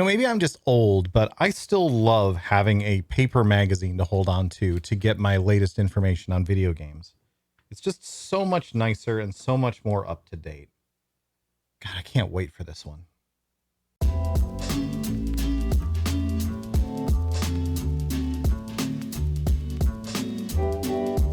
Maybe I'm just old, but I still love having a paper magazine to hold on to get my latest information on video games. It's just so much nicer and so much more up to date. God, I can't wait for this one.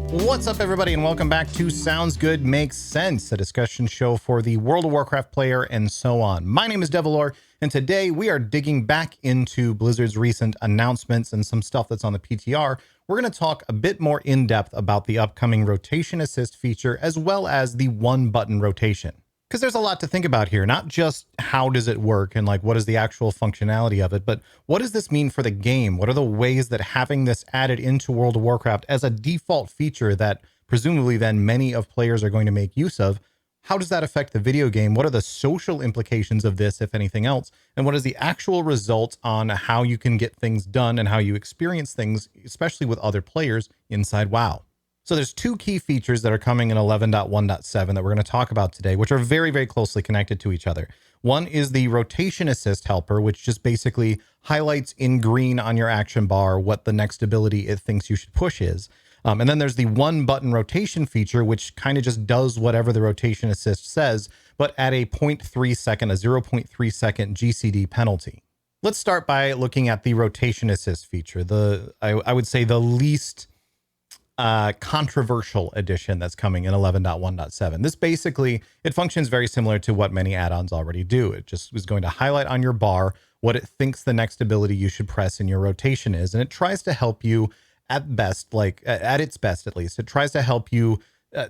What's up, everybody, and welcome back to Sounds Good Makes Sense, a discussion show for the World of Warcraft player and so on. My name is Devilor, and today we are digging back into Blizzard's recent announcements and some stuff that's on the PTR. We're going to talk a bit more in depth about the upcoming rotation assist feature, as well as the one-button rotation. Because there's a lot to think about here, not just how does it work and like what is the actual functionality of it, but what does this mean for the game? What are the ways that having this added into World of Warcraft as a default feature that presumably then many of players are going to make use of, how does that affect the video game? What are the social implications of this, if anything else? And what is the actual result on how you can get things done and how you experience things, especially with other players inside WoW? So there's two key features that are coming in 11.1.7 that we're going to talk about today, which are very, very closely connected to each other. One is the rotation assist helper, which just basically highlights in green on your action bar what the next ability it thinks you should push is. And then there's the one button rotation feature, which kind of just does whatever the rotation assist says, but at a 0.3 second, a 0.3 second GCD penalty. Let's start by looking at the rotation assist feature. I would say the least controversial addition that's coming in 11.1.7. This basically, it functions very similar to what many add-ons already do. It just is going to highlight on your bar what it thinks the next ability you should press in your rotation is. And it tries to help you at best, like at its best, at least, it tries to help you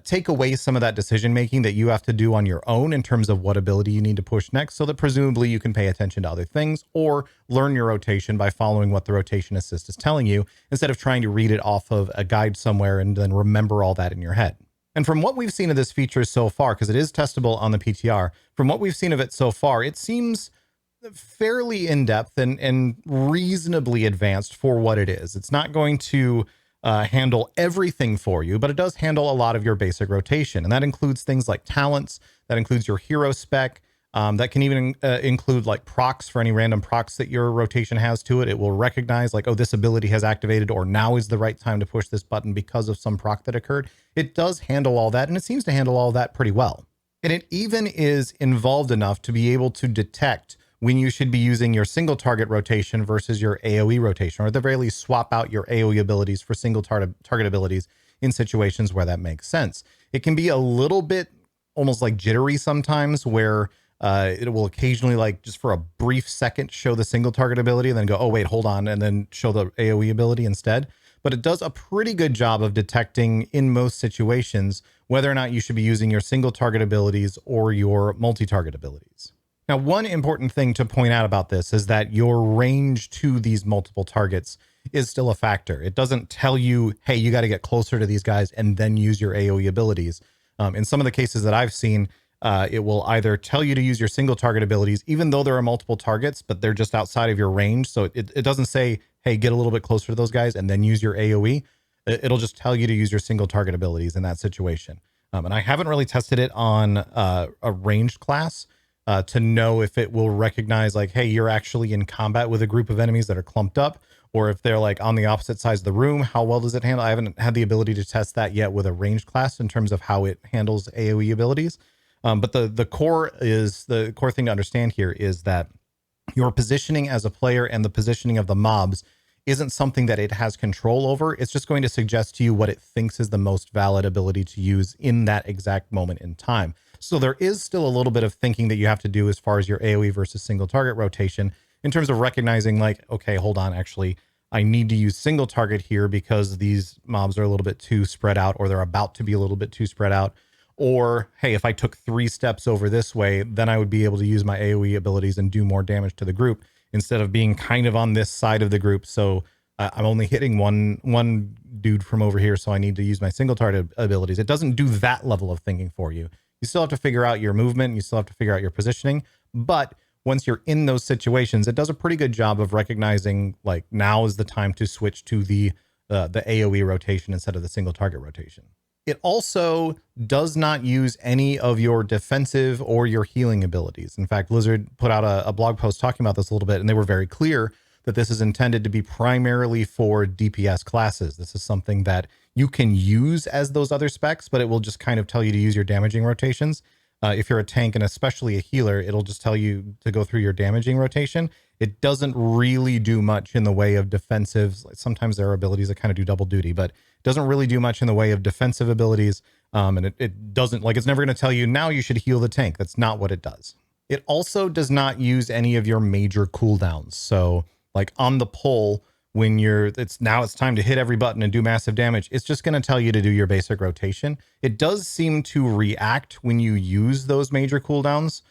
take away some of that decision making that you have to do on your own in terms of what ability you need to push next, so that presumably you can pay attention to other things or learn your rotation by following what the rotation assist is telling you, instead of trying to read it off of a guide somewhere and then remember all that in your head. And from what we've seen of this feature so far, because it is testable on the PTR, from what we've seen of it so far, it seems fairly in-depth and reasonably advanced for what it is. It's not going to handle everything for you, but it does handle a lot of your basic rotation. And that includes things like talents, that includes your hero spec, that can even include like procs for any random procs that your rotation has to it. It will recognize like, oh, this ability has activated, or now is the right time to push this button because of some proc that occurred. It does handle all that, and it seems to handle all that pretty well. And it even is involved enough to be able to detect when you should be using your single target rotation versus your AoE rotation, or at the very least swap out your AoE abilities for single target abilities in situations where that makes sense. It can be a little bit almost like jittery sometimes, where it will occasionally, like just for a brief second, show the single target ability and then go, oh wait, hold on, and then show the AoE ability instead. But it does a pretty good job of detecting in most situations whether or not you should be using your single target abilities or your multi-target abilities. Now, one important thing to point out about this is that your range to these multiple targets is still a factor. It doesn't tell you, hey, you got to get closer to these guys and then use your AoE abilities. In some of the cases that I've seen, it will either tell you to use your single target abilities, even though there are multiple targets, but they're just outside of your range. So it doesn't say, hey, get a little bit closer to those guys and then use your AoE. It'll just tell you to use your single target abilities in that situation. And I haven't really tested it on a ranged class to know if it will recognize like, hey, you're actually in combat with a group of enemies that are clumped up, or if they're like on the opposite sides of the room. How well does it handle? I haven't had the ability to test that yet with a ranged class in terms of how it handles AoE abilities. But the core thing to understand here is that your positioning as a player and the positioning of the mobs isn't something that it has control over. It's just going to suggest to you what it thinks is the most valid ability to use in that exact moment in time. So there is still a little bit of thinking that you have to do as far as your AoE versus single target rotation in terms of recognizing like, okay, hold on, actually, I need to use single target here because these mobs are a little bit too spread out, or they're about to be a little bit too spread out. Or, hey, if I took 3 steps over this way, then I would be able to use my AoE abilities and do more damage to the group instead of being kind of on this side of the group. So I'm only hitting one dude from over here, so I need to use my single target abilities. It doesn't do that level of thinking for you. You still have to figure out your movement. You still have to figure out your positioning. But once you're in those situations, it does a pretty good job of recognizing like now is the time to switch to the AoE rotation instead of the single target rotation. It also does not use any of your defensive or your healing abilities. In fact, Blizzard put out a blog post talking about this a little bit, and they were very clear that this is intended to be primarily for DPS classes. This is something that you can use as those other specs, but it will just kind of tell you to use your damaging rotations. If you're a tank and especially a healer, it'll just tell you to go through your damaging rotation. It doesn't really do much in the way of defensive. Sometimes there are abilities that kind of do double duty, but it doesn't really do much in the way of defensive abilities. And it doesn't, like, it's never going to tell you now you should heal the tank. That's not what it does. It also does not use any of your major cooldowns. So like on the pull, when it's time to hit every button and do massive damage, it's just going to tell you to do your basic rotation. It does seem to react when you use those major cooldowns.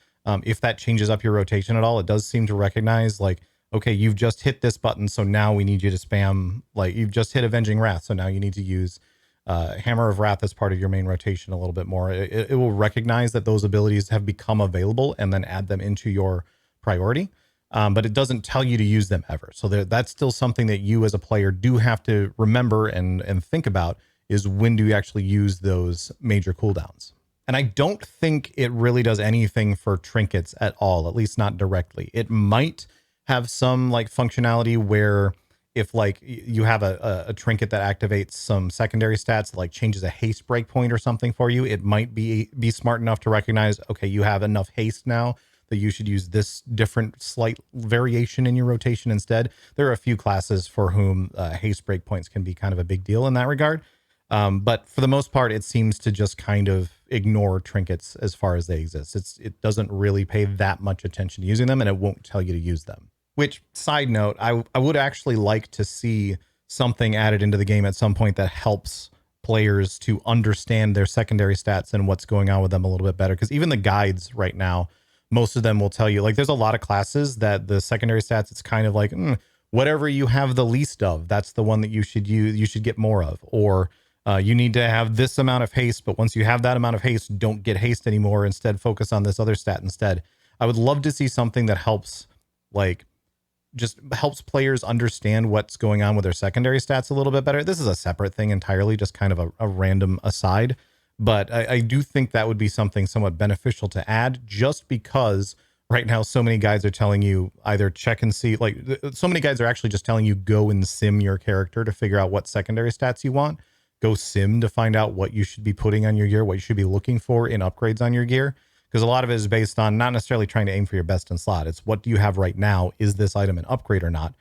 If that changes up your rotation at all, it does seem to recognize like, okay, you've just hit this button, so now we need you to spam, like you've just hit Avenging Wrath, so now you need to use Hammer of Wrath as part of your main rotation a little bit more. It will recognize that those abilities have become available and then add them into your priority. But it doesn't tell you to use them ever. So that's still something that you as a player do have to remember and think about, is when do you actually use those major cooldowns. And I don't think it really does anything for trinkets at all, at least not directly. It might have some like functionality where if like you have a trinket that activates some secondary stats, like changes a haste breakpoint or something for you, it might be smart enough to recognize, okay, you have enough haste now that you should use this different slight variation in your rotation instead. There are a few classes for whom haste breakpoints can be kind of a big deal in that regard. But for the most part, it seems to just kind of ignore trinkets as far as they exist. It doesn't really pay that much attention to using them, and it won't tell you to use them. Which, side note, I would actually like to see something added into the game at some point that helps players to understand their secondary stats and what's going on with them a little bit better. Because even the guides right now, most of them will tell you, like, there's a lot of classes that the secondary stats, it's kind of like, whatever you have the least of, that's the one that you should use, you should get more of. Or you need to have this amount of haste, but once you have that amount of haste, don't get haste anymore. Instead, focus on this other stat instead. I would love to see something that helps, like, just helps players understand what's going on with their secondary stats a little bit better. This is a separate thing entirely, just kind of a random aside. But I do think that would be something somewhat beneficial to add, just because right now so many guides are telling you either check and see, like so many guides are actually just telling you go and sim your character to figure out what secondary stats you want. Go sim to find out what you should be putting on your gear, what you should be looking for in upgrades on your gear. Because a lot of it is based on not necessarily trying to aim for your best in slot. It's what do you have right now? Is this item an upgrade or not?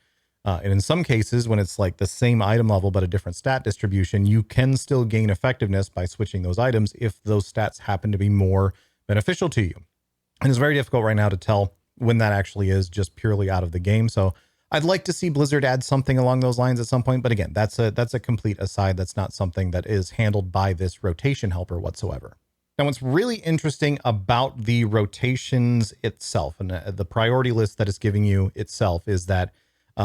And in some cases, when it's like the same item level but a different stat distribution, you can still gain effectiveness by switching those items if those stats happen to be more beneficial to you. And it's very difficult right now to tell when that actually is, just purely out of the game. So I'd like to see Blizzard add something along those lines at some point. But again, that's a complete aside. That's not something that is handled by this rotation helper whatsoever. Now, what's really interesting about the rotations itself and the priority list that it's giving you itself is that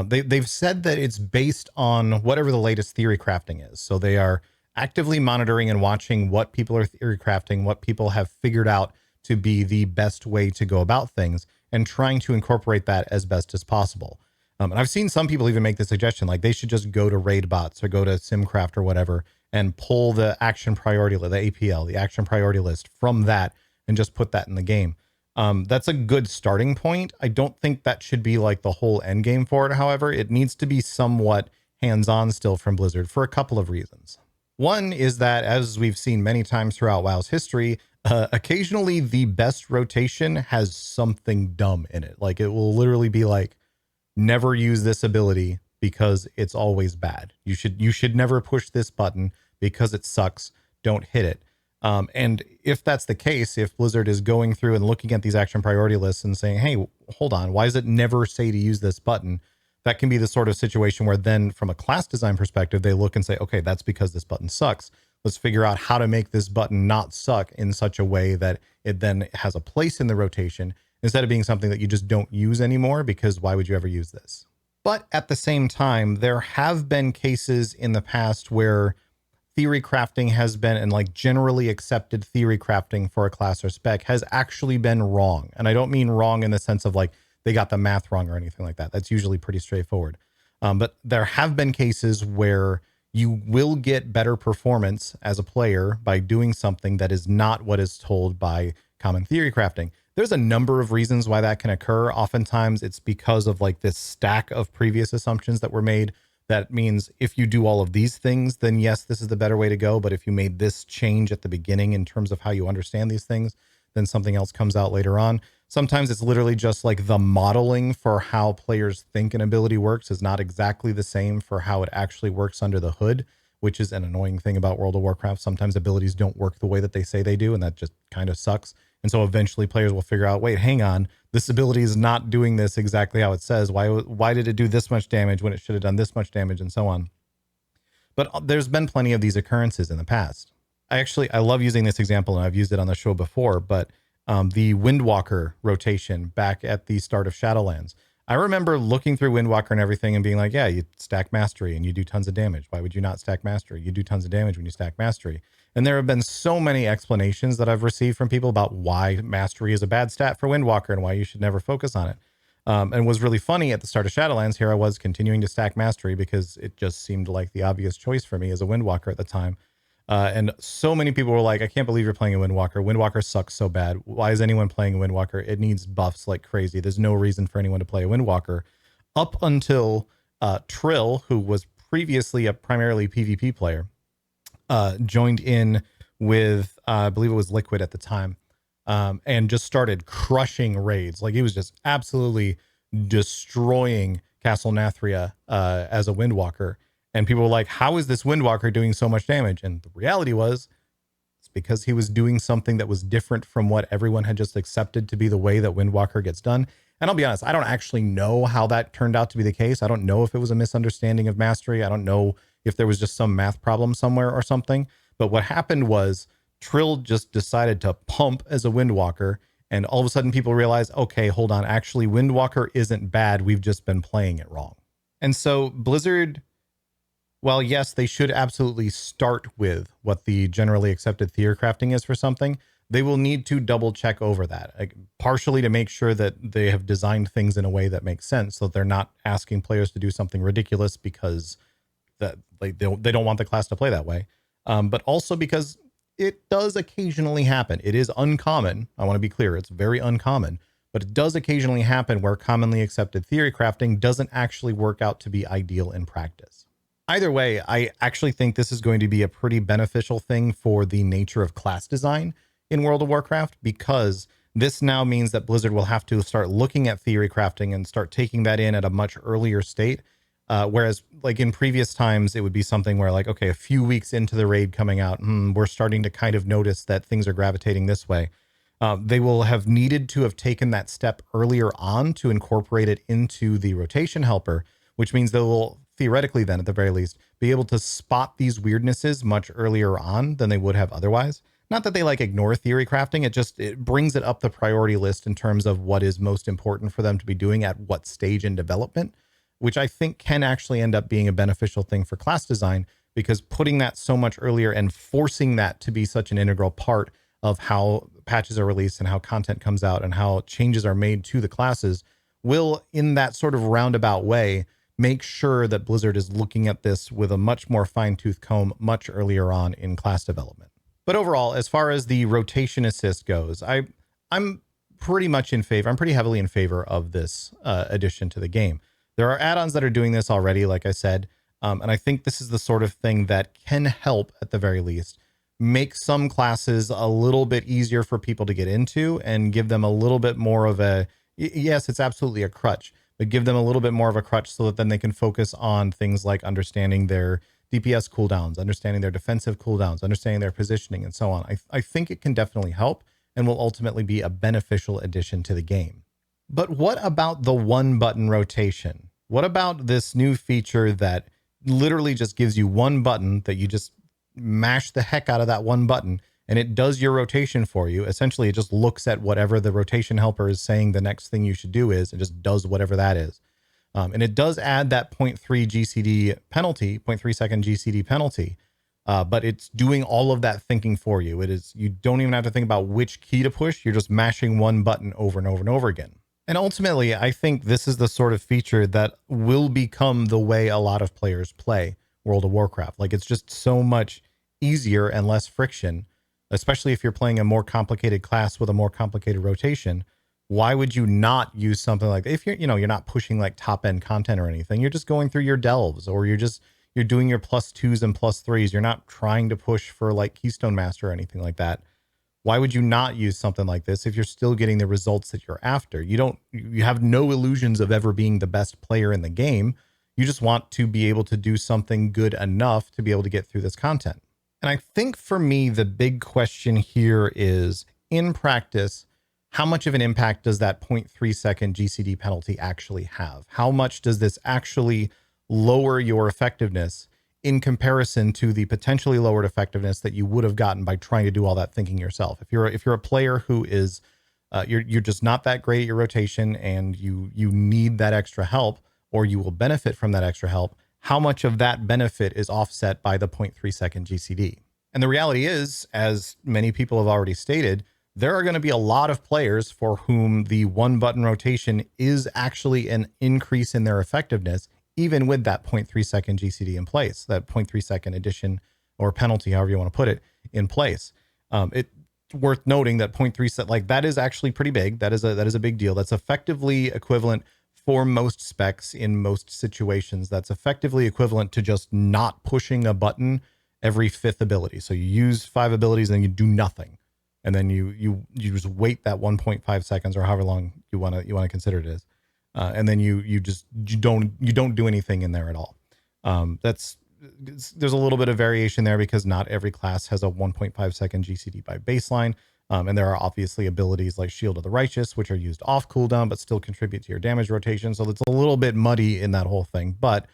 they've said that it's based on whatever the latest theory crafting is. So they are actively monitoring and watching what people are theory crafting, what people have figured out to be the best way to go about things, and trying to incorporate that as best as possible. And I've seen some people even make the suggestion, like they should just go to raid bots or go to SimCraft or whatever and pull the action priority, the APL, the action priority list from that and just put that in the game. That's a good starting point. I don't think that should be like the whole end game for it. However, it needs to be somewhat hands-on still from Blizzard for a couple of reasons. One is that, as we've seen many times throughout WoW's history, occasionally the best rotation has something dumb in it. Like it will literally be like, never use this ability because it's always bad. You should never push this button because it sucks. Don't hit it. And if that's the case, if Blizzard is going through and looking at these action priority lists and saying, hey, hold on, why does it never say to use this button? That can be the sort of situation where then from a class design perspective, they look and say, okay, that's because this button sucks. Let's figure out how to make this button not suck in such a way that it then has a place in the rotation instead of being something that you just don't use anymore, because why would you ever use this? But at the same time, there have been cases in the past where theory crafting has been, and like generally accepted theory crafting for a class or spec has actually been wrong. And I don't mean wrong in the sense of like they got the math wrong or anything like that. That's usually pretty straightforward. But there have been cases where you will get better performance as a player by doing something that is not what is told by common theory crafting. There's a number of reasons why that can occur. Oftentimes it's because of like this stack of previous assumptions that were made. That means if you do all of these things, then yes, this is the better way to go. But if you made this change at the beginning in terms of how you understand these things, then something else comes out later on. Sometimes it's literally just like the modeling for how players think an ability works is not exactly the same for how it actually works under the hood, which is an annoying thing about World of Warcraft. Sometimes abilities don't work the way that they say they do, and that just kind of sucks. And so eventually players will figure out, wait, hang on, this ability is not doing this exactly how it says. Why did it do this much damage when it should have done this much damage, and so on. But there's been plenty of these occurrences in the past. I love using this example, and I've used it on the show before, but the Windwalker rotation back at the start of Shadowlands. I remember looking through Windwalker and everything and being like, yeah, you stack Mastery and you do tons of damage. Why would you not stack Mastery? You do tons of damage when you stack Mastery. And there have been so many explanations that I've received from people about why Mastery is a bad stat for Windwalker and why you should never focus on it. And was really funny at the start of Shadowlands. Here I was continuing to stack Mastery because it just seemed like the obvious choice for me as a Windwalker at the time. And so many people were like, I can't believe you're playing a Windwalker. Windwalker sucks so bad. Why is anyone playing a Windwalker? It needs buffs like crazy. There's no reason for anyone to play a Windwalker. Up until Trill, who was previously a primarily PvP player, joined in with, I believe it was Liquid at the time, and just started crushing raids. Like he was just absolutely destroying Castle Nathria as a Windwalker. And people were like, how is this Windwalker doing so much damage? And the reality was, it's because he was doing something that was different from what everyone had just accepted to be the way that Windwalker gets done. And I'll be honest, I don't actually know how that turned out to be the case. I don't know if it was a misunderstanding of Mastery. I don't know if there was just some math problem somewhere or something. But what happened was Trill just decided to pump as a Windwalker. And all of a sudden people realize, okay, hold on. Actually, Windwalker isn't bad. We've just been playing it wrong. And so Blizzard, well, yes, they should absolutely start with what the generally accepted theory crafting is for something. They will need to double check over that, like, partially to make sure that they have designed things in a way that makes sense, so that they're not asking players to do something ridiculous because that they don't want the class to play that way. But also because it does occasionally happen. It is uncommon. I want to be clear. It's very uncommon, but it does occasionally happen where commonly accepted theory crafting doesn't actually work out to be ideal in practice. Either way, I actually think this is going to be a pretty beneficial thing for the nature of class design in World of Warcraft, because this now means that Blizzard will have to start looking at theory crafting and start taking that in at a much earlier state. Whereas like in previous times, it would be something where like, okay, a few weeks into the raid coming out, we're starting to kind of notice that things are gravitating this way. They will have needed to have taken that step earlier on to incorporate it into the rotation helper, which means they will theoretically then at the very least be able to spot these weirdnesses much earlier on than they would have otherwise. Not that they like ignore theory crafting, it brings it up the priority list in terms of what is most important for them to be doing at what stage in development, which I think can actually end up being a beneficial thing for class design, because putting that so much earlier and forcing that to be such an integral part of how patches are released and how content comes out and how changes are made to the classes will, in that sort of roundabout way, make sure that Blizzard is looking at this with a much more fine-tooth comb much earlier on in class development. But overall, as far as the rotation assist goes, I'm pretty much in favor. I'm pretty heavily in favor of this addition to the game. There are add-ons that are doing this already, like I said, and I think this is the sort of thing that can help, at the very least, make some classes a little bit easier for people to get into and give them a little bit more of a, yes, it's absolutely a crutch, but give them a little bit more of a crutch so that then they can focus on things like understanding their DPS cooldowns, understanding their defensive cooldowns, understanding their positioning, and so on. I think it can definitely help and will ultimately be a beneficial addition to the game. But what about the one button rotation? What about this new feature that literally just gives you one button that you just mash the heck out of that one button and it does your rotation for you? Essentially, it just looks at whatever the rotation helper is saying the next thing you should do is and just does whatever that is. And it does add that 0.3 GCD penalty, 0.3 second GCD penalty, but it's doing all of that thinking for you. You don't even have to think about which key to push. You're just mashing one button over and over and over again. And ultimately, I think this is the sort of feature that will become the way a lot of players play World of Warcraft. Like, it's just so much easier and less friction, especially if you're playing a more complicated class with a more complicated rotation. Why would you not use something like that? If you're, you're not pushing like top end content or anything, you're just going through your delves, or you're doing your +2s and +3s. You're not trying to push for like Keystone Master or anything like that. Why would you not use something like this if you're still getting the results that you're after? You have no illusions of ever being the best player in the game. You just want to be able to do something good enough to be able to get through this content. And I think for me, the big question here is, in practice, how much of an impact does that 0.3 second GCD penalty actually have? How much does this actually lower your effectiveness in comparison to the potentially lowered effectiveness that you would have gotten by trying to do all that thinking yourself? If you're a player who is you're just not that great at your rotation, and you need that extra help, or you will benefit from that extra help, how much of that benefit is offset by the 0.3 second GCD? And the reality is, as many people have already stated, there are going to be a lot of players for whom the one button rotation is actually an increase in their effectiveness, even with that 0.3 second GCD in place, that 0.3 second addition or penalty, however you want to put it, in place. It's worth noting that 0.3 set, like, that is actually pretty big. That is a big deal. That's effectively equivalent for most specs in most situations. That's effectively equivalent to just not pushing a button every fifth ability. So you use 5 abilities and you do nothing, and then you just wait that 1.5 seconds or however long you want to consider it is, and then you don't do anything in there at all. There's a little bit of variation there because not every class has a 1.5 second GCD by baseline. And there are obviously abilities like Shield of the Righteous, which are used off cooldown, but still contribute to your damage rotation. So it's a little bit muddy in that whole thing, but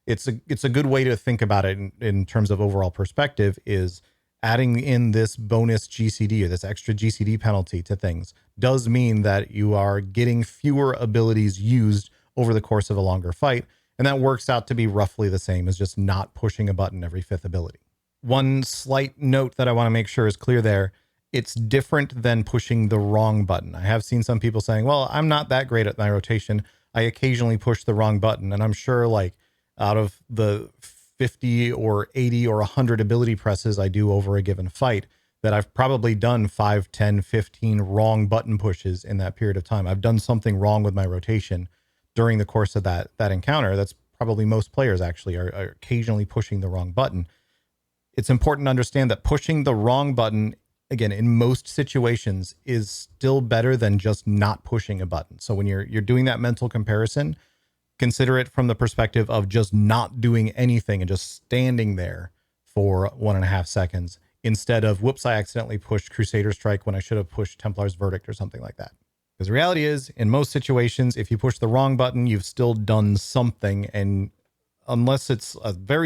it's a good way to think about it in terms of overall perspective, is adding in this bonus GCD or this extra GCD penalty to things does mean that you are getting fewer abilities used over the course of a longer fight. And that works out to be roughly the same as just not pushing a button every fifth ability. One slight note that I want to make sure is clear there: it's different than pushing the wrong button. I have seen some people saying, well, I'm not that great at my rotation, I occasionally push the wrong button. And I'm sure, like, out of the 50 or 80 or 100 ability presses I do over a given fight, that I've probably done 5, 10, 15 wrong button pushes in that period of time. I've done something wrong with my rotation during the course of that encounter. That's probably most players actually are occasionally pushing the wrong button. It's important to understand that pushing the wrong button, again, in most situations, is still better than just not pushing a button. So when you're doing that mental comparison, consider it from the perspective of just not doing anything and just standing there for 1.5 seconds instead of, whoops, I accidentally pushed Crusader Strike when I should have pushed Templar's Verdict or something like that. Because the reality is, in most situations, if you push the wrong button, you've still done something. And unless it's there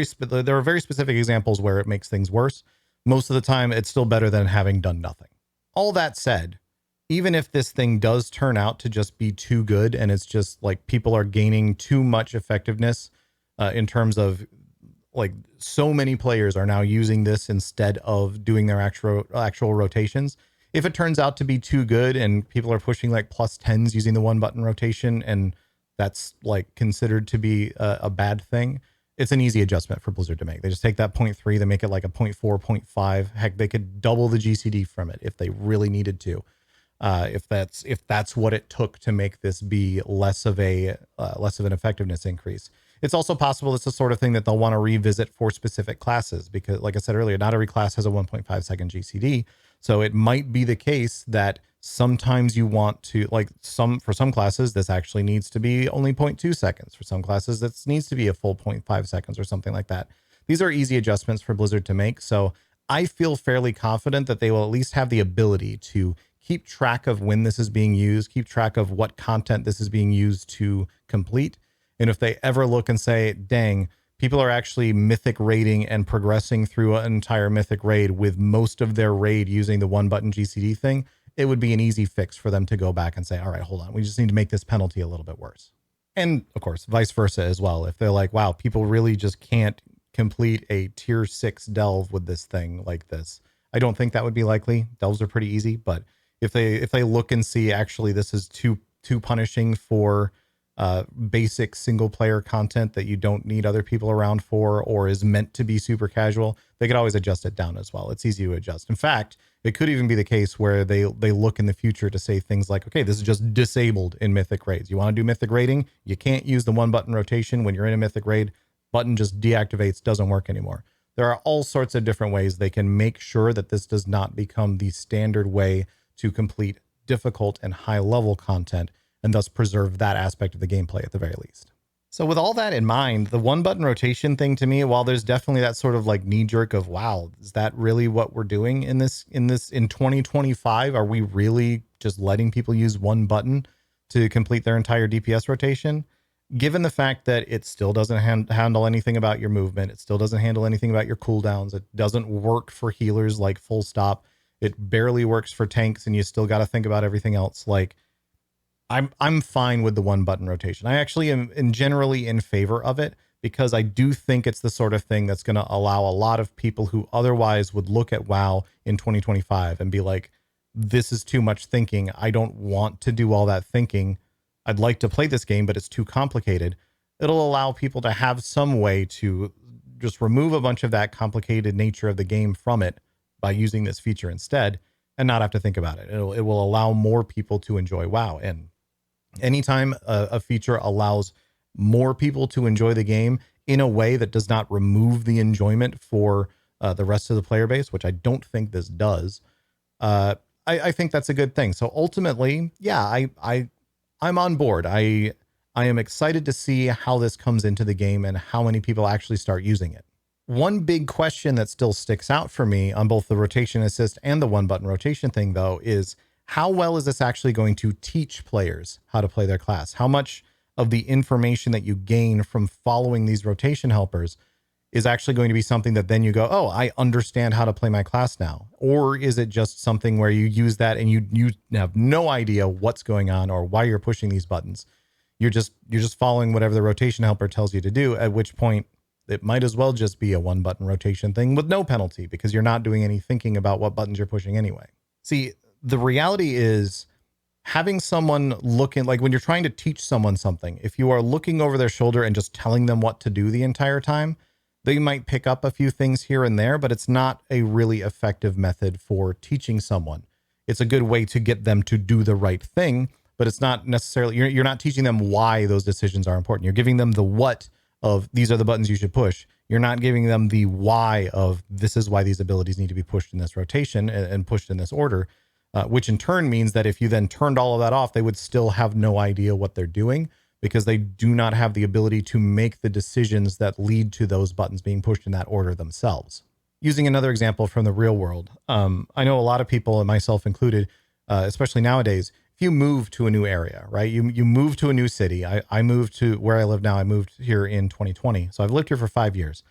are very specific examples where it makes things worse. Most of the time, it's still better than having done nothing. All that said, even if this thing does turn out to just be too good, and it's just like people are gaining too much effectiveness in terms of, like, so many players are now using this instead of doing their actual rotations. If it turns out to be too good and people are pushing like +10s using the one button rotation, and that's like considered to be a bad thing, it's an easy adjustment for Blizzard to make. They just take that 0.3, they make it like a 0.4, 0.5. Heck, they could double the GCD from it if they really needed to. If that's what it took to make this be less of an effectiveness increase. It's also possible it's the sort of thing that they'll want to revisit for specific classes, because, like I said earlier, not every class has a 1.5 second GCD. So it might be the case that sometimes you want to, like, for some classes, this actually needs to be only 0.2 seconds. For some classes, this needs to be a full 0.5 seconds or something like that. These are easy adjustments for Blizzard to make. So I feel fairly confident that they will at least have the ability to keep track of when this is being used, keep track of what content this is being used to complete. And if they ever look and say, dang, people are actually mythic raiding and progressing through an entire mythic raid with most of their raid using the one button GCD thing, it would be an easy fix for them to go back and say, all right, hold on, we just need to make this penalty a little bit worse. And of course, vice versa as well. If they're like, wow, people really just can't complete a tier 6 delve with this thing like this. I don't think that would be likely. Delves are pretty easy, but if they look and see, actually, this is too punishing for basic single player content that you don't need other people around for, or is meant to be super casual, they could always adjust it down as well. It's easy to adjust. In fact, it could even be the case where they look in the future to say things like, okay, this is just disabled in mythic raids. You want to do mythic raiding, you can't use the one button rotation when you're in a mythic raid. Button just deactivates, doesn't work anymore. There are all sorts of different ways they can make sure that this does not become the standard way to complete difficult and high level content, and thus preserve that aspect of the gameplay at the very least. So with all that in mind, the one button rotation thing to me, while there's definitely that sort of like knee jerk of, wow, is that really what we're doing in 2025? Are we really just letting people use one button to complete their entire DPS rotation? Given the fact that it still doesn't handle anything about your movement, it still doesn't handle anything about your cooldowns, it doesn't work for healers, like full stop, it barely works for tanks, and you still got to think about everything else. Like, I'm fine with the one button rotation. I actually am generally in favor of it, because I do think it's the sort of thing that's going to allow a lot of people who otherwise would look at WoW in 2025 and be like, this is too much thinking. I don't want to do all that thinking. I'd like to play this game, but it's too complicated. It'll allow people to have some way to just remove a bunch of that complicated nature of the game from it by using this feature instead, and not have to think about it. It will allow more people to enjoy WoW. And anytime a feature allows more people to enjoy the game in a way that does not remove the enjoyment for the rest of the player base, which I don't think this does, I think that's a good thing. So ultimately, yeah, I'm on board. I am excited to see how this comes into the game and how many people actually start using it. One big question that still sticks out for me on both the rotation assist and the one button rotation thing, though, is how well is this actually going to teach players how to play their class? How much of the information that you gain from following these rotation helpers is actually going to be something that then you go, oh, I understand how to play my class now? Or is it just something where you use that and you have no idea what's going on or why you're pushing these buttons? You're just following whatever the rotation helper tells you to do, at which point it might as well just be a one button rotation thing with no penalty, because you're not doing any thinking about what buttons you're pushing anyway. See, the reality is, having someone looking, like when you're trying to teach someone something, if you are looking over their shoulder and just telling them what to do the entire time, they might pick up a few things here and there, but it's not a really effective method for teaching someone. It's a good way to get them to do the right thing, but it's not necessarily, you're not teaching them why those decisions are important. You're giving them the what of these are the buttons you should push. You're not giving them the why of this is why these abilities need to be pushed in this rotation and pushed in this order, which in turn means that if you then turned all of that off, they would still have no idea what they're doing, because they do not have the ability to make the decisions that lead to those buttons being pushed in that order themselves. Using another example from the real world, I know a lot of people, and myself included, especially nowadays, if you move to a new area, right? You move to a new city. I moved to where I live now. I moved here in 2020. So I've lived here for 5 years.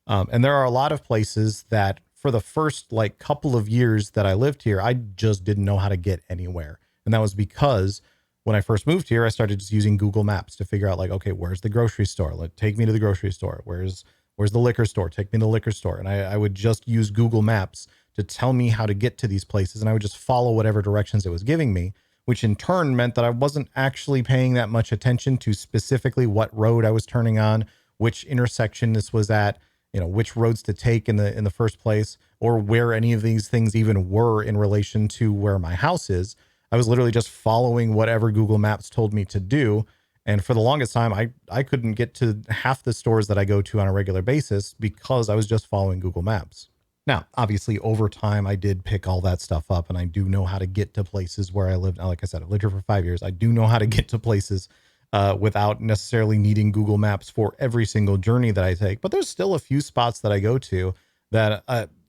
And there are a lot of places that for the first like couple of years that I lived here, I just didn't know how to get anywhere. And that was because when I first moved here, I started just using Google Maps to figure out like, okay, where's the grocery store? Like, take me to the grocery store. Where's the liquor store? Take me to the liquor store. And I would just use Google Maps to tell me how to get to these places. And I would just follow whatever directions it was giving me, which in turn meant that I wasn't actually paying that much attention to specifically what road I was turning on, which intersection this was at, which roads to take in the first place, or where any of these things even were in relation to where my house is. I was literally just following whatever Google Maps told me to do. And for the longest time, I couldn't get to half the stores that I go to on a regular basis because I was just following Google Maps. Now, obviously, over time, I did pick all that stuff up, and I do know how to get to places where I lived. Now, like I said, I've lived here for 5 years. I do know how to get to places without necessarily needing Google Maps for every single journey that I take. But there's still a few spots that I go to that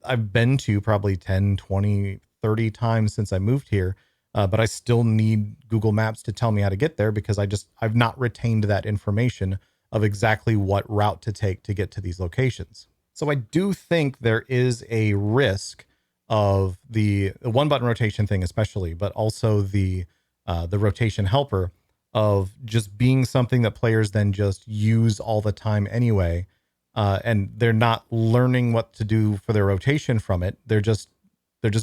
I've been to probably 10, 20, 30 times since I moved here. But I still need Google Maps to tell me how to get there, because I've not retained that information of exactly what route to take to get to these locations. So I do think there is a risk of the one button rotation thing, especially, but also the rotation helper of just being something that players then just use all the time anyway. And they're not learning what to do for their rotation from it. They're just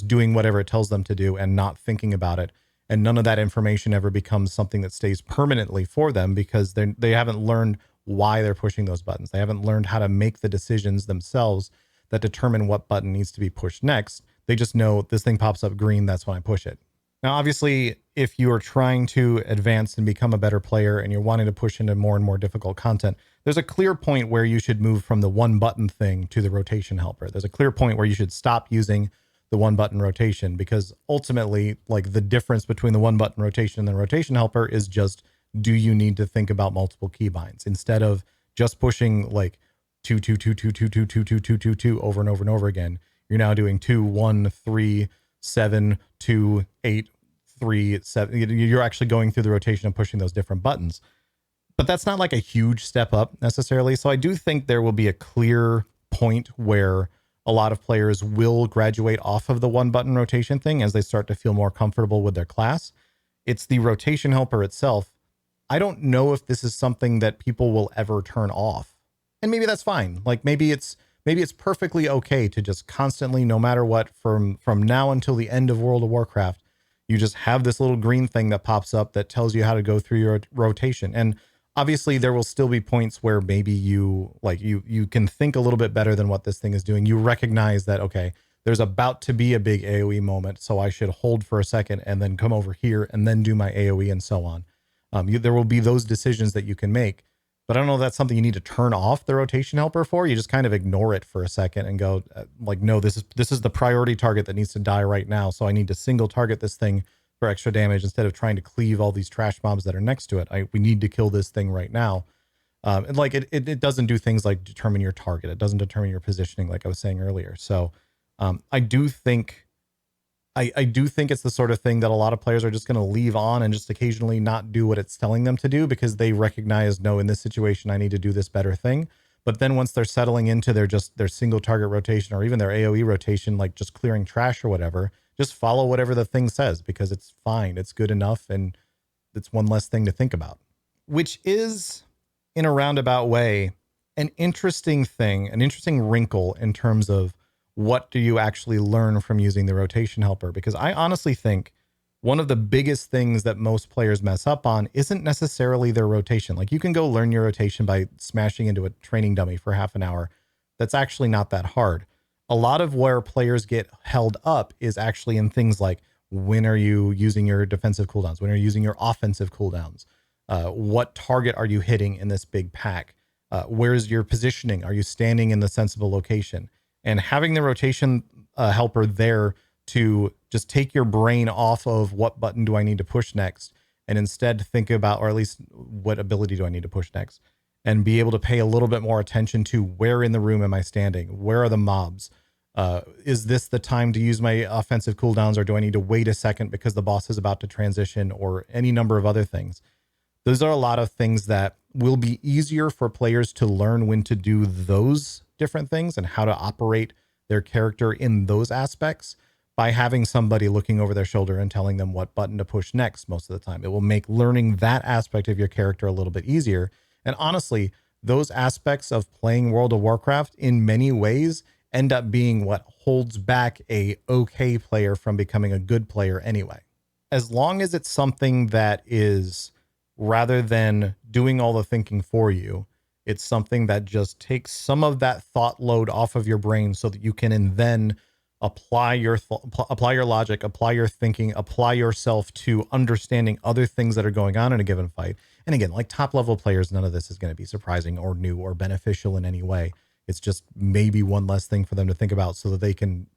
doing whatever it tells them to do and not thinking about it and none of that information ever becomes something that stays permanently for them because they haven't learned why they're pushing those buttons. They haven't learned how to make the decisions themselves that determine what button needs to be pushed next. They just know this thing pops up green, that's when I push it. Now, obviously, if you are trying to advance and become a better player and you're wanting to push into more and more difficult content, there's a clear point where you should move from the one button thing to the rotation helper. There's a clear point where you should stop using the one button rotation, because ultimately, like, the difference between the one button rotation and the rotation helper is just, do you need to think about multiple keybinds instead of just pushing like 2 2 2 2 2 2 2 2 2 2 2 over and over and over again. You're now doing 2 1 3 7 2 8 3 7. You're actually going through the rotation and pushing those different buttons. But that's not like a huge step up necessarily. So I do think there will be a clear point where a lot of players will graduate off of the one button rotation thing as they start to feel more comfortable with their class. It's the rotation helper itself. I don't know if this is something that people will ever turn off. And maybe that's fine. Like maybe it's perfectly okay to just constantly, no matter what, from now until the end of World of Warcraft, you just have this little green thing that pops up that tells you how to go through your rotation. And obviously there will still be points where maybe you can think a little bit better than what this thing is doing. You recognize that, okay, there's about to be a big AoE moment, so I should hold for a second and then come over here and then do my AoE and so on. There will be those decisions that you can make, but I don't know if that's something you need to turn off the rotation helper for. You just kind of ignore it for a second and go like, no, this is the priority target that needs to die right now. So I need to single target this thing for extra damage instead of trying to cleave all these trash mobs that are next to it. We need to kill this thing right now. And like it doesn't do things like determine your target. It doesn't determine your positioning, like I was saying earlier. So I do think it's the sort of thing that a lot of players are just going to leave on and just occasionally not do what it's telling them to do because they recognize, no, in this situation, I need to do this better thing. But then once they're settling into their single target rotation or even their AoE rotation, like just clearing trash or whatever, just follow whatever the thing says because it's fine. It's good enough. And it's one less thing to think about, which is in a roundabout way, an interesting thing, an interesting wrinkle in terms of what do you actually learn from using the rotation helper? Because I honestly think one of the biggest things that most players mess up on isn't necessarily their rotation. Like you can go learn your rotation by smashing into a training dummy for half an hour. That's actually not that hard. A lot of where players get held up is actually in things like, when are you using your defensive cooldowns? When are you using your offensive cooldowns? What target are you hitting in this big pack? Where's your positioning? Are you standing in the sensible location? And having the rotation helper there to just take your brain off of what button do I need to push next, and instead think about, or at least what ability do I need to push next, and be able to pay a little bit more attention to where in the room am I standing? Where are the mobs? Is this the time to use my offensive cooldowns, or do I need to wait a second because the boss is about to transition, or any number of other things? Those are a lot of things that will be easier for players to learn when to do those different things and how to operate their character in those aspects by having somebody looking over their shoulder and telling them what button to push next most of the time. It will make learning that aspect of your character a little bit easier. And honestly, those aspects of playing World of Warcraft in many ways end up being what holds back a okay player from becoming a good player anyway. As long as it's something that is, rather than doing all the thinking for you, it's something that just takes some of that thought load off of your brain so that you can then apply your logic, apply your thinking, apply yourself to understanding other things that are going on in a given fight. And again, like top level players, none of this is going to be surprising or new or beneficial in any way. It's just maybe one less thing for them to think about so that they can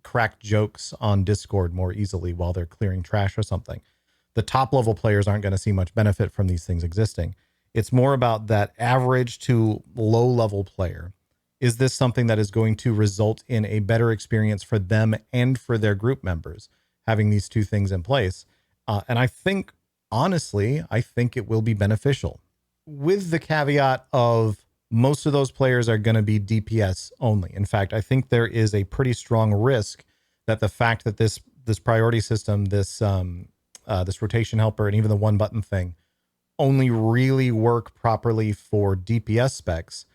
crack jokes on Discord more easily while they're clearing trash or something. The top level players aren't going to see much benefit from these things existing. It's more about that average to low level player. Is this something that is going to result in a better experience for them and for their group members, having these two things in place? And I think, honestly, it will be beneficial, with the caveat of most of those players are going to be DPS only. In fact, I think there is a pretty strong risk that the fact that this priority system, this rotation helper, and even the one button thing only really work properly for DPS specs,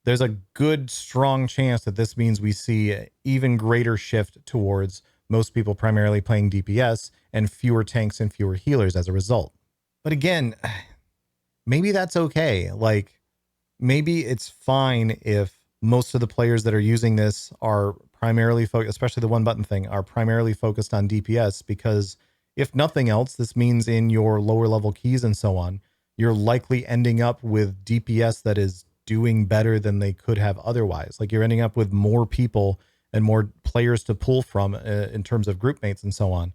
there's a good, strong chance that this means we see an even greater shift towards most people primarily playing DPS, and fewer tanks and fewer healers as a result. But again, maybe that's okay. Like, maybe it's fine if most of the players that are using this are primarily focused, especially the one button thing, are primarily focused on DPS, because if nothing else, this means in your lower level keys and so on, you're likely ending up with DPS that is doing better than they could have otherwise. Like, you're ending up with more people and more players to pull from in terms of group mates and so on,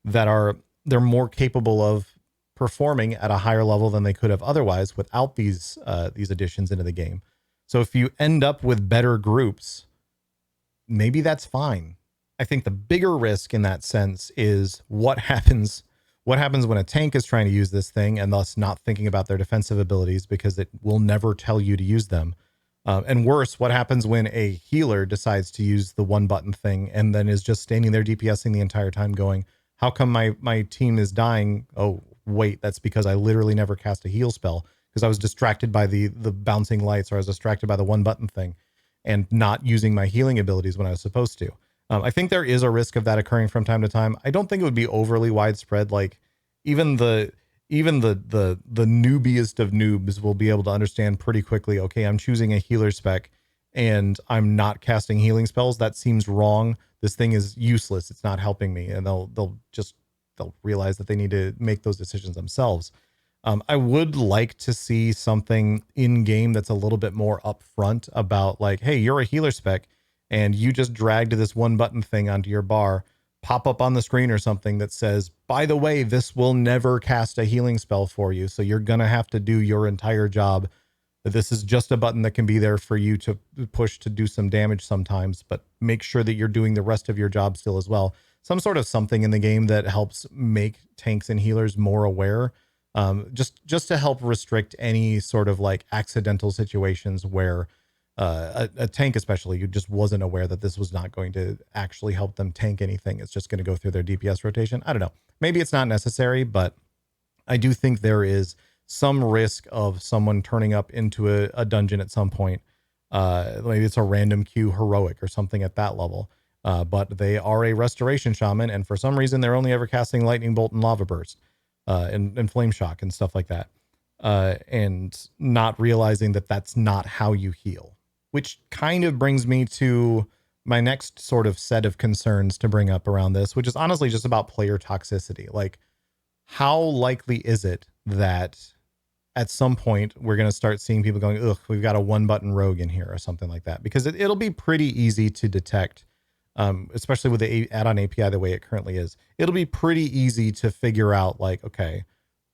they're more capable of performing at a higher level than they could have otherwise without these additions into the game. So if you end up with better groups, maybe that's fine. I think the bigger risk in that sense is what happens when a tank is trying to use this thing and thus not thinking about their defensive abilities, because it will never tell you to use them. And worse, what happens when a healer decides to use the one button thing and then is just standing there DPSing the entire time going, how come my team is dying? Oh, wait, that's because I literally never cast a heal spell because I was distracted by the bouncing lights, or I was distracted by the one button thing and not using my healing abilities when I was supposed to. I think there is a risk of that occurring from time to time. I don't think it would be overly widespread. Like, even the noobiest of noobs will be able to understand pretty quickly, okay, I'm choosing a healer spec and I'm not casting healing spells. That seems wrong. This thing is useless. It's not helping me. And they'll realize that they need to make those decisions themselves. I would like to see something in game that's a little bit more upfront about, like, hey, you're a healer spec and you just dragged this one button thing onto your bar, pop up on the screen or something that says, by the way, this will never cast a healing spell for you. So you're going to have to do your entire job. This is just a button that can be there for you to push to do some damage sometimes, but make sure that you're doing the rest of your job still as well. Some sort of something in the game that helps make tanks and healers more aware. Just to help restrict any sort of like accidental situations where a tank especially, who just wasn't aware that this was not going to actually help them tank anything. It's just going to go through their DPS rotation. I don't know. Maybe it's not necessary, but I do think there is some risk of someone turning up into a dungeon at some point. Maybe it's a random queue heroic or something at that level. But they are a restoration shaman, and for some reason they're only ever casting lightning bolt and lava burst and flame shock and stuff like that. And not realizing that that's not how you heal. Which kind of brings me to my next sort of set of concerns to bring up around this, which is honestly just about player toxicity. Like, how likely is it that at some point we're going to start seeing people going, ugh, we've got a one button rogue in here or something like that? Because it'll be pretty easy to detect, especially with the add-on API the way it currently is. It'll be pretty easy to figure out, like, okay,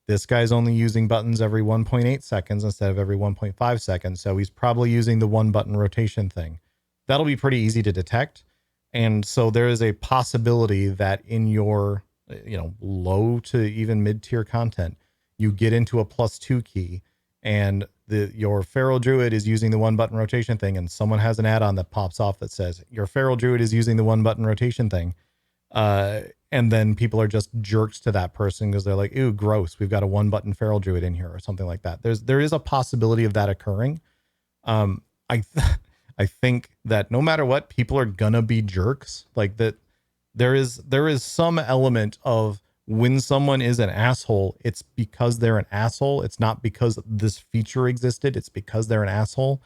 this guy's only using buttons every 1.8 seconds instead of every 1.5 seconds. So he's probably using the one button rotation thing. That'll be pretty easy to detect. And so there is a possibility that in your, low to even mid-tier content, you get into a +2 key and your feral druid is using the one button rotation thing, and someone has an add-on that pops off that says your feral druid is using the one button rotation thing. And then people are just jerks to that person because they're like, ew, gross, we've got a one button feral druid in here or something like that. There is a possibility of that occurring. I think that no matter what, people are gonna be jerks. Like, that there is some element of, when someone is an asshole, it's because they're an asshole. It's not because this feature existed. It's because they're an asshole.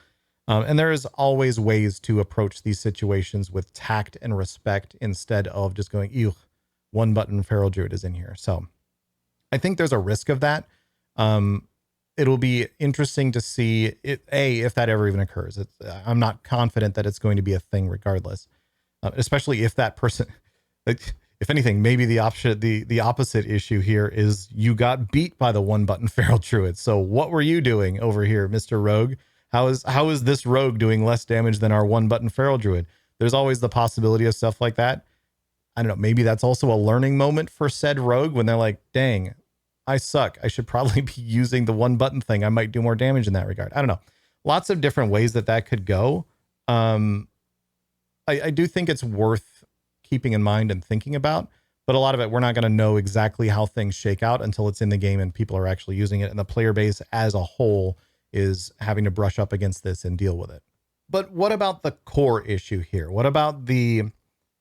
And there is always ways to approach these situations with tact and respect instead of just going, ew, one button feral druid is in here. So I think there's a risk of that. It'll be interesting to see if that ever even occurs. I'm not confident that it's going to be a thing regardless, especially if that person, like, if anything, maybe the opposite issue here is you got beat by the one button feral druid. So what were you doing over here, Mr. Rogue? How is this rogue doing less damage than our one button feral druid? There's always the possibility of stuff like that. I don't know. Maybe that's also a learning moment for said rogue when they're like, dang, I suck. I should probably be using the one button thing. I might do more damage in that regard. I don't know. Lots of different ways that could go. I do think it's worth keeping in mind and thinking about, but a lot of it, we're not going to know exactly how things shake out until it's in the game and people are actually using it. And the player base as a whole is having to brush up against this and deal with it. But what about the core issue here? What about the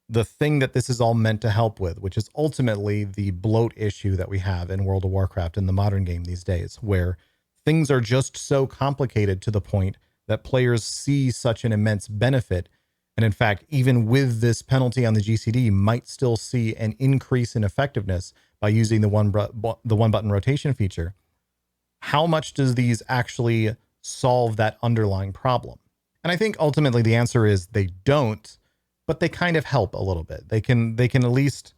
the thing that this is all meant to help with, which is ultimately the bloat issue that we have in World of Warcraft in the modern game these days, where things are just so complicated to the point that players see such an immense benefit. And in fact, even with this penalty on the GCD, might still see an increase in effectiveness by using the one button rotation feature. How much does these actually solve that underlying problem? And I think ultimately the answer is they don't, but they kind of help a little bit. They can at least,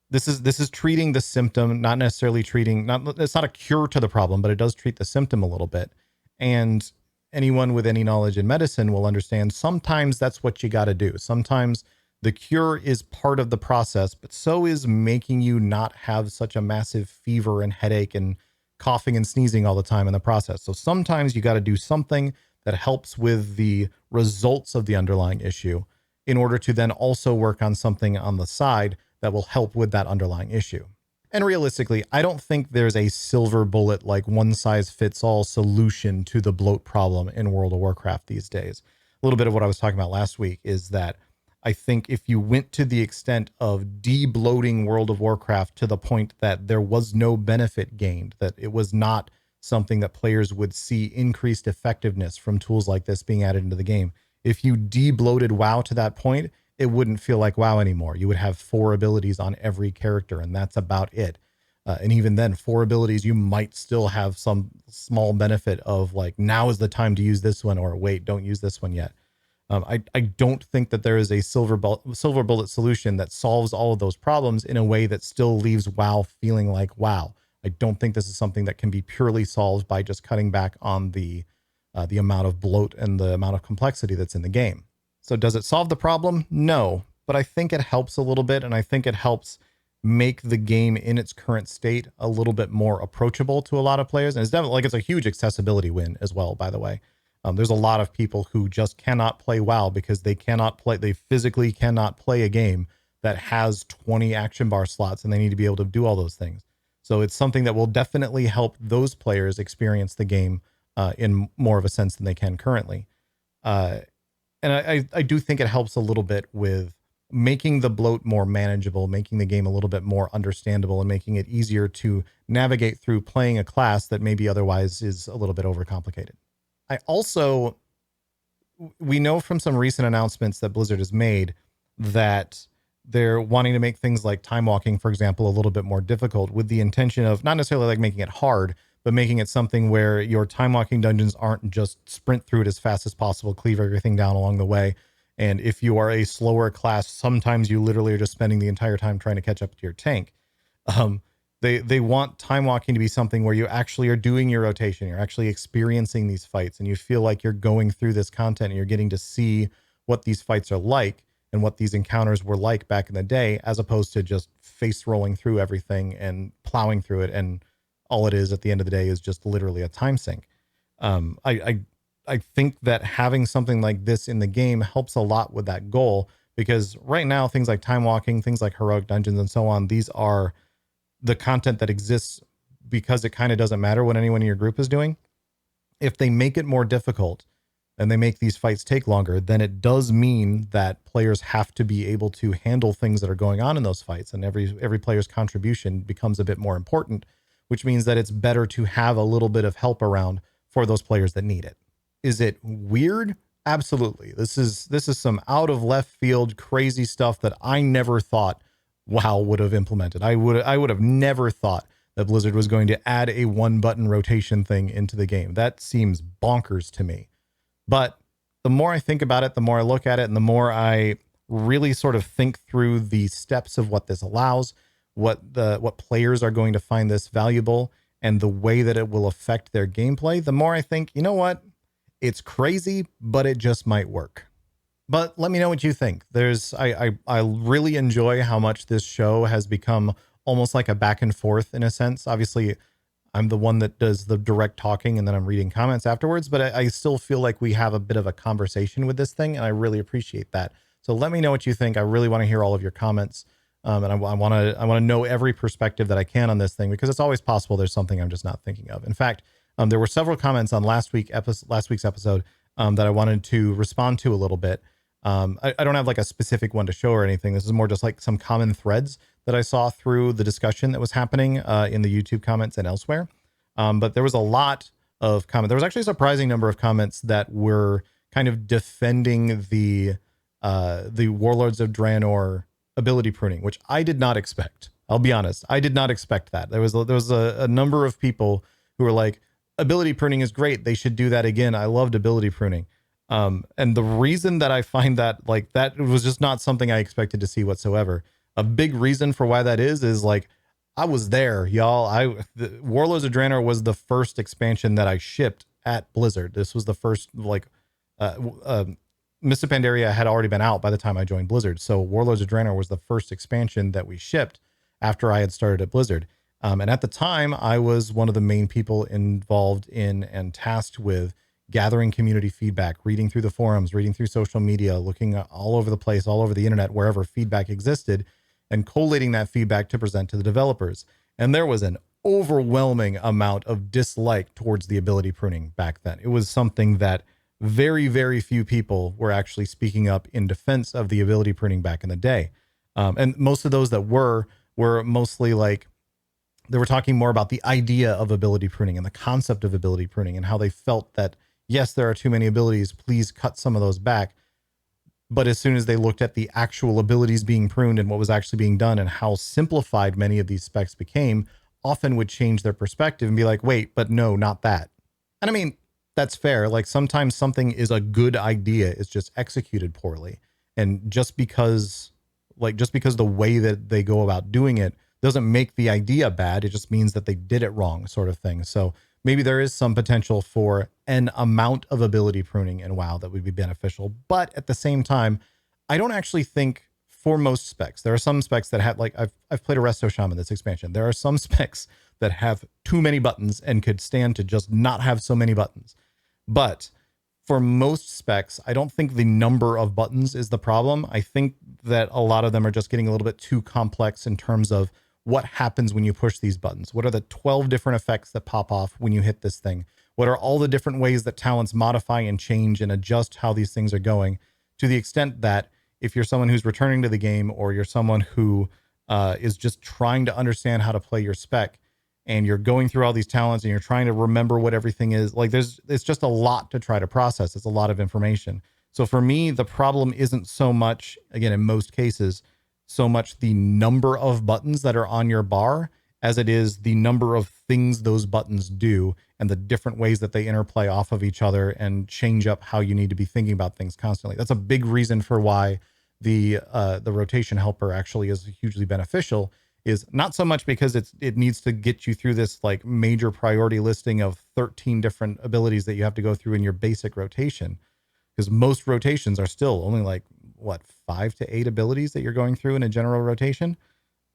this is treating the symptom, not necessarily treating, it's not a cure to the problem, but it does treat the symptom a little bit. And anyone with any knowledge in medicine will understand sometimes that's what you got to do. Sometimes the cure is part of the process, but so is making you not have such a massive fever and headache and coughing and sneezing all the time in the process. So sometimes you got to do something that helps with the results of the underlying issue in order to then also work on something on the side that will help with that underlying issue. And realistically, I don't think there's a silver bullet, like one size fits all solution to the bloat problem in World of Warcraft these days. A little bit of what I was talking about last week is that I think if you went to the extent of de-bloating World of Warcraft to the point that there was no benefit gained, that it was not something that players would see increased effectiveness from tools like this being added into the game. If you de-bloated WoW to that point, it wouldn't feel like WoW anymore. You would have 4 abilities on every character, and that's about it. And even then, 4 abilities, you might still have some small benefit of like, now is the time to use this one, or wait, don't use this one yet. I don't think that there is a silver bullet solution that solves all of those problems in a way that still leaves WoW feeling like WoW. I don't think this is something that can be purely solved by just cutting back on the amount of bloat and the amount of complexity that's in the game. So does it solve the problem? No, but I think it helps a little bit, and I think it helps make the game in its current state a little bit more approachable to a lot of players. And it's definitely like, it's a huge accessibility win as well, by the way. There's a lot of people who just cannot play WoW because they physically cannot play a game that has 20 action bar slots, and they need to be able to do all those things. So it's something that will definitely help those players experience the game in more of a sense than they can currently. And I do think it helps a little bit with making the bloat more manageable, making the game a little bit more understandable, and making it easier to navigate through playing a class that maybe otherwise is a little bit overcomplicated. We know from some recent announcements that Blizzard has made that they're wanting to make things like time walking, for example, a little bit more difficult, with the intention of not necessarily like making it hard, but making it something where your time walking dungeons aren't just sprint through it as fast as possible, cleave everything down along the way. And if you are a slower class, sometimes you literally are just spending the entire time trying to catch up to your tank. They want time walking to be something where you actually are doing your rotation. You're actually experiencing these fights, and you feel like you're going through this content and you're getting to see what these fights are like and what these encounters were like back in the day, as opposed to just face rolling through everything and plowing through it. And all it is at the end of the day is just literally a time sink. I think that having something like this in the game helps a lot with that goal, because right now things like time walking, things like heroic dungeons and so on, these are the content that exists because it kind of doesn't matter what anyone in your group is doing. If they make it more difficult and they make these fights take longer, then it does mean that players have to be able to handle things that are going on in those fights, and every player's contribution becomes a bit more important, which means that it's better to have a little bit of help around for those players that need it. Is it weird? Absolutely. This is some out of left field crazy stuff that I never thought WoW would have implemented. I would have never thought that Blizzard was going to add a 1-button rotation thing into the game. That seems bonkers to me. But the more I think about it, the more I look at it, and the more I really sort of think through the steps of what this allows, what players are going to find this valuable, and the way that it will affect their gameplay, the more I think, you know what? It's crazy, but it just might work. But let me know what you think. I really enjoy how much this show has become almost like a back and forth in a sense. Obviously, I'm the one that does the direct talking, and then I'm reading comments afterwards, but I still feel like we have a bit of a conversation with this thing, and I really appreciate that. So let me know what you think. I really want to hear all of your comments. And I want to know every perspective that I can on this thing, because it's always possible there's something I'm just not thinking of. In fact, there were several comments on last week's episode that I wanted to respond to a little bit. I don't have like a specific one to show or anything. This is more just like some common threads that I saw through the discussion that was happening in the YouTube comments and elsewhere. But there was a lot of comments. There was actually a surprising number of comments that were kind of defending the Warlords of Draenor ability pruning, which I did not expect. I'll be honest, I did not expect that. There was a number of people who were like, ability pruning is great. They should do that again. I loved ability pruning. And the reason that I find that like that was just not something I expected to see whatsoever. A big reason for why that is like I was there, y'all. Warlords of Draenor was the first expansion that I shipped at Blizzard. This was the first like Mists of Pandaria had already been out by the time I joined Blizzard. So Warlords of Draenor was the first expansion that we shipped after I had started at Blizzard. And at the time, I was one of the main people involved in and tasked with gathering community feedback, reading through the forums, reading through social media, looking all over the place, all over the internet, wherever feedback existed, and collating that feedback to present to the developers. And there was an overwhelming amount of dislike towards the ability pruning back then. It was something that very, very few people were actually speaking up in defense of the ability pruning back in the day. And most of those that were mostly like, they were talking more about the idea of ability pruning and the concept of ability pruning and how they felt that, yes, there are too many abilities, please cut some of those back. But as soon as they looked at the actual abilities being pruned and what was actually being done and how simplified many of these specs became, often would change their perspective and be like, wait, but no, not that. And I mean, that's fair. Like sometimes something is a good idea, it's just executed poorly. And just because the way that they go about doing it doesn't make the idea bad. It just means that they did it wrong, sort of thing. So maybe there is some potential for an amount of ability pruning in WoW that would be beneficial. But at the same time, I don't actually think for most specs, there are some specs that have, like I've played a Resto Shaman this expansion. There are some specs that have too many buttons and could stand to just not have so many buttons. But for most specs, I don't think the number of buttons is the problem. I think that a lot of them are just getting a little bit too complex in terms of what happens when you push these buttons. What are the 12 different effects that pop off when you hit this thing? What are all the different ways that talents modify and change and adjust how these things are going, to the extent that if you're someone who's returning to the game, or you're someone who is just trying to understand how to play your spec, and you're going through all these talents and you're trying to remember what everything is, like it's just a lot to try to process. It's a lot of information. So for me, the problem isn't so much, again, in most cases, so much the number of buttons that are on your bar as it is the number of things those buttons do and the different ways that they interplay off of each other and change up how you need to be thinking about things constantly. That's a big reason for why the rotation helper actually is hugely beneficial, is not so much because it needs to get you through this like major priority listing of 13 different abilities that you have to go through in your basic rotation, because most rotations are still only like, what, 5 to 8 abilities that you're going through in a general rotation.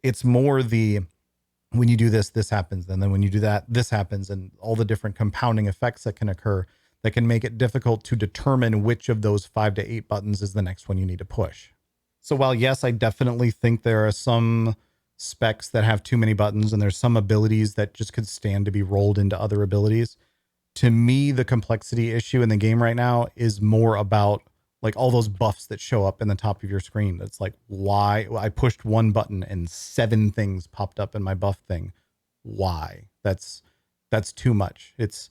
It's more when you do this, this happens. And then when you do that, this happens, and all the different compounding effects that can occur that can make it difficult to determine which of those 5 to 8 buttons is the next one you need to push. So while, yes, I definitely think there are some specs that have too many buttons and there's some abilities that just could stand to be rolled into other abilities, to me, the complexity issue in the game right now is more about like all those buffs that show up in the top of your screen. That's like, why I pushed one button and 7 things popped up in my buff thing. Why? That's too much. It's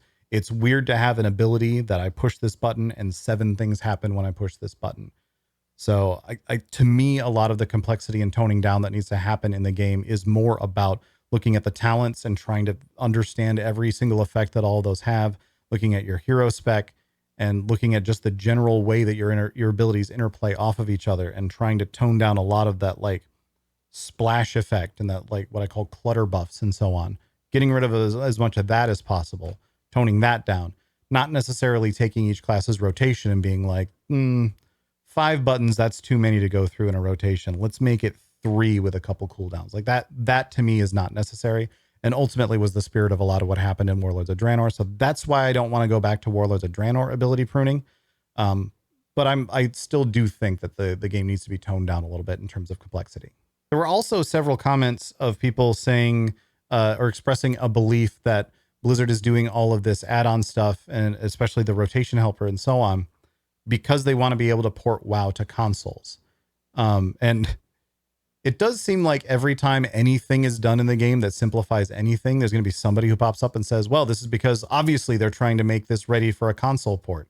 weird to have an ability that I push this button and 7 things happen when I push this button. So to me, a lot of the complexity and toning down that needs to happen in the game is more about looking at the talents and trying to understand every single effect that all of those have, looking at your hero spec, and looking at just the general way that your abilities interplay off of each other, and trying to tone down a lot of that like splash effect and that like what I call clutter buffs and so on, getting rid of as much of that as possible, toning that down, not necessarily taking each class's rotation and being like, 5 buttons, that's too many to go through in a rotation. Let's make it 3 with a couple cooldowns. Like that to me is not necessary, and ultimately was the spirit of a lot of what happened in Warlords of Draenor. So that's why I don't want to go back to Warlords of Draenor ability pruning. But I still do think that the game needs to be toned down a little bit in terms of complexity. There were also several comments of people saying or expressing a belief that Blizzard is doing all of this add-on stuff, and especially the rotation helper and so on, because they want to be able to port WoW to consoles. And it does seem like every time anything is done in the game that simplifies anything, there's going to be somebody who pops up and says, well, this is because obviously they're trying to make this ready for a console port.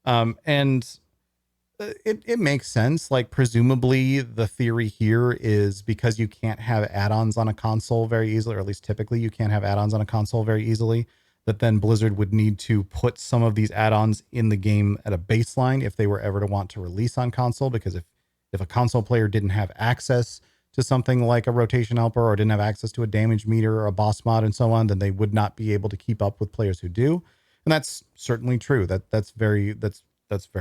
And it makes sense. Like, presumably the theory here is because you can't have add-ons on a console very easily, or at least typically you can't have add-ons on a console very easily, that then Blizzard would need to put some of these add-ons in the game at a baseline if they were ever to want to release on console. Because if a console player didn't have access to something like a rotation helper, or didn't have access to a damage meter or a boss mod and so on, then they would not be able to keep up with players who do. And that's certainly true. That's very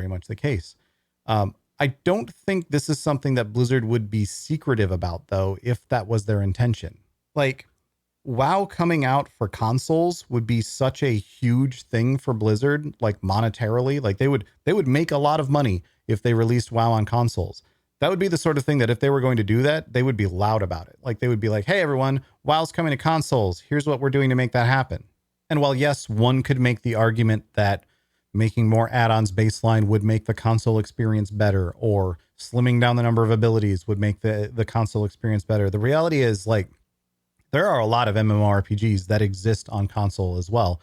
much the case. I don't think this is something that Blizzard would be secretive about, though, if that was their intention. Like, WoW coming out for consoles would be such a huge thing for Blizzard, like monetarily. Like, they would make a lot of money if they released WoW on consoles. That would be the sort of thing that if they were going to do that, they would be loud about it. Like, they would be like, hey, everyone, WoW's coming to consoles. Here's what we're doing to make that happen. And while, yes, one could make the argument that making more add-ons baseline would make the console experience better, or slimming down the number of abilities would make the console experience better, the reality is, like, there are a lot of MMORPGs that exist on console as well.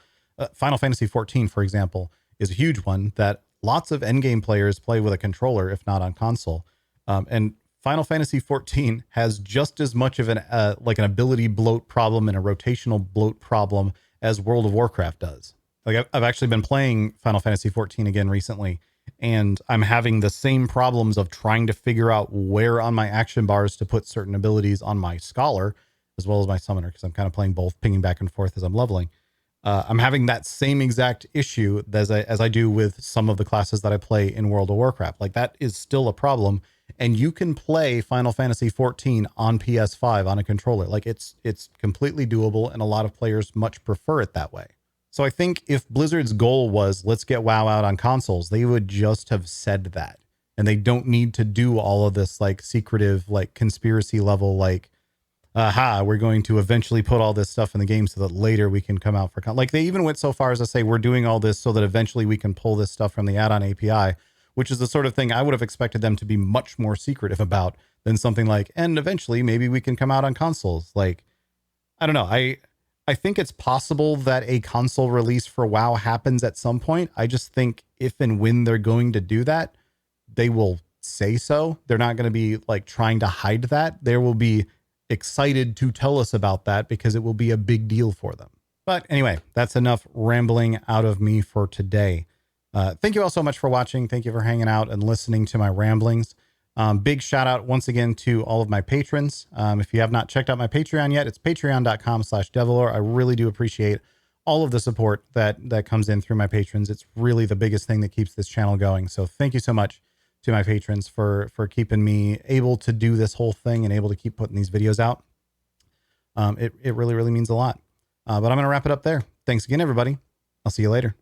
Final Fantasy XIV, for example, is a huge one that lots of endgame players play with a controller, if not on console. And Final Fantasy XIV has just as much of an ability bloat problem and a rotational bloat problem as World of Warcraft does. Like, I've actually been playing Final Fantasy XIV again recently, and I'm having the same problems of trying to figure out where on my action bars to put certain abilities on my Scholar, as well as my Summoner, because I'm kind of playing both, pinging back and forth as I'm leveling. I'm having that same exact issue as I do with some of the classes that I play in World of Warcraft. Like, that is still a problem, and you can play Final Fantasy XIV on PS5 on a controller. Like, it's completely doable, and a lot of players much prefer it that way. So I think if Blizzard's goal was, let's get WoW out on consoles, they would just have said that. And they don't need to do all of this, like, secretive, like, conspiracy level, like, we're going to eventually put all this stuff in the game so that later we can come out for like, they even went so far as to say, we're doing all this so that eventually we can pull this stuff from the add-on API, which is the sort of thing I would have expected them to be much more secretive about than something like, and eventually maybe we can come out on consoles. Like, I don't know. I think it's possible that a console release for WoW happens at some point. I just think if and when they're going to do that, they will say so. They're not going to be like trying to hide that. They will be excited to tell us about that because it will be a big deal for them. But anyway, that's enough rambling out of me for today. Thank you all so much for watching. Thank you for hanging out and listening to my ramblings. Big shout out once again to all of my patrons. If you have not checked out my Patreon yet, it's patreon.com/Devilor. I really do appreciate all of the support that comes in through my patrons. It's really the biggest thing that keeps this channel going. So thank you so much to my patrons for keeping me able to do this whole thing and able to keep putting these videos out. It really, really means a lot. But I'm going to wrap it up there. Thanks again, everybody. I'll see you later.